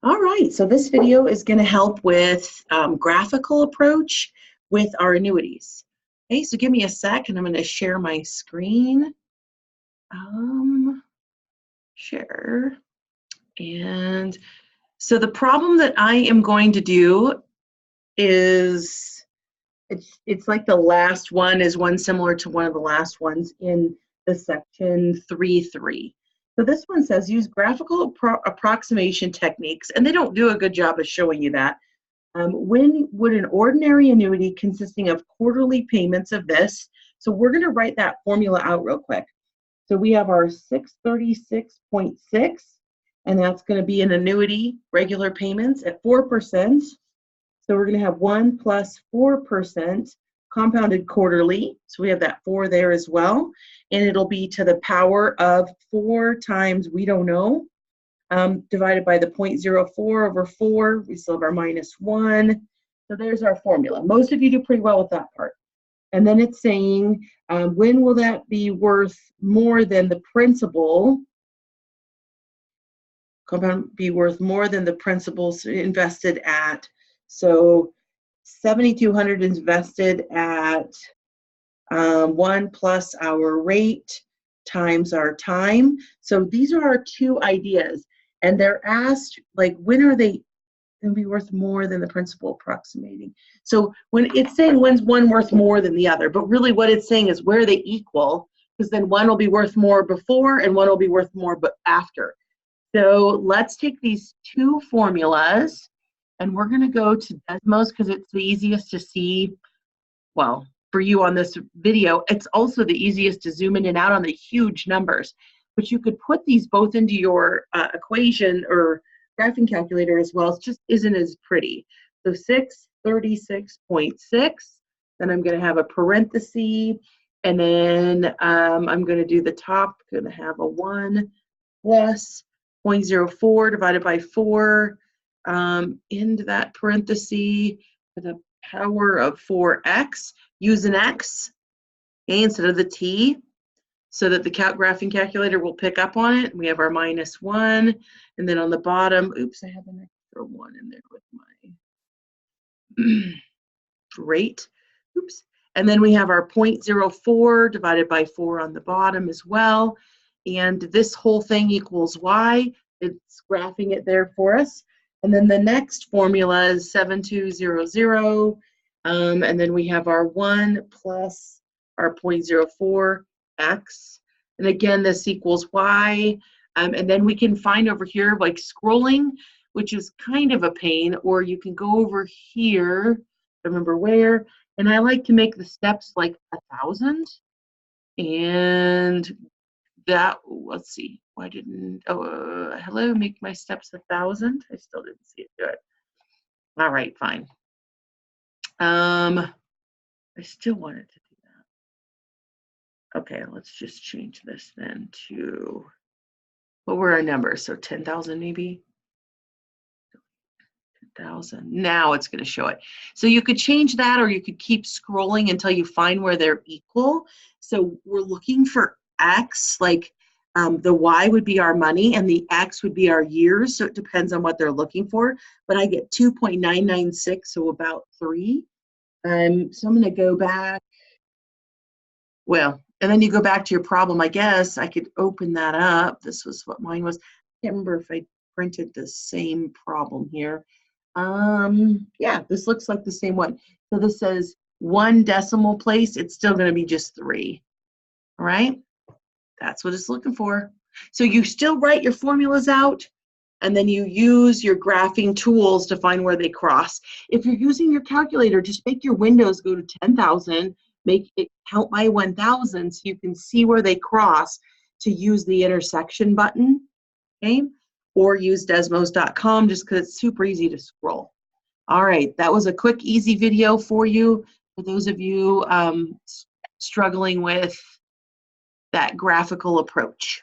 All right, so this video is going to help with graphical approach with our annuities. Okay, so give me a sec and I'm going to share my screen. Share. And so the problem that I am going to do is it's like the last one is one similar to one of the last ones in the section 3.3. So this one says use graphical approximation techniques, and they don't do a good job of showing you that. When would an ordinary annuity consisting of quarterly payments of this? So we're going to write that formula out real quick. So we have our 636.6, and that's going to be an annuity regular payments at 4%. So we're going to have 1 plus 4% compounded quarterly. So we have that 4 there as well. And it'll be to the power of 4 times we don't know, divided by the 0.04 over 4. We still have our -1. So there's our formula. Most of you do pretty well with that part. And then it's saying, when will that be worth more than the principal? Compound be worth more than the principals invested at. So 7,200 is invested at 1 plus our rate times our time. So these are our two ideas. And they're asked, like, when are they going to be worth more than the principal approximating? So when it's saying when's one worth more than the other, but really what it's saying is where are they equal, because then one will be worth more before and one will be worth more but after. So let's take these two formulas and we're going to go to Desmos because it's the easiest to see. Well, for you on this video, it's also the easiest to zoom in and out on the huge numbers. But you could put these both into your equation or graphing calculator as well. It just isn't as pretty. So 636.6, then I'm going to have a parenthesis, and then I'm going to do the top, going to have a 1 plus 0.04 divided by 4 into that parenthesis for the power of 4x. Use an x, okay, instead of the t, so that the graphing calculator will pick up on it. We have our -1, and then on the bottom, oops, I have an extra 1 in there with my rate. Oops. And then we have our 0.04 divided by 4 on the bottom as well. And this whole thing equals y. It's graphing it there for us. And then the next formula is 7200. And then we have our 1 plus our 0.04 x. And again, this equals y. And then we can find over here, like scrolling, which is kind of a pain, or you can go over here, remember where, and I like to make the steps like 1,000. And that, let's see, why didn't, hello, make my steps 1,000. I still didn't see it good. All right, fine. I still wanted to do that. Okay, let's just change this then to, what were our numbers? So 10,000 maybe? 10,000. Now it's going to show it. So you could change that, or you could keep scrolling until you find where they're equal. So we're looking for x, like the y would be our money and the x would be our years. So it depends on what they're looking for. But I get 2.996, so about 3. So I'm going to go back. Well, and then you go back to your problem. I guess I could open that up. This was what mine was. I can't remember if I printed the same problem here. Yeah, this looks like the same one. So this says 1 decimal place. It's still going to be just 3. All right, that's what it's looking for. So you still write your formulas out, and then you use your graphing tools to find where they cross. If you're using your calculator, just make your windows go to 10,000. Make it count by 1,000 so you can see where they cross to use the intersection button, okay? Or use desmos.com just because it's super easy to scroll. All right, that was a quick, easy video for you. For those of you struggling with that graphical approach.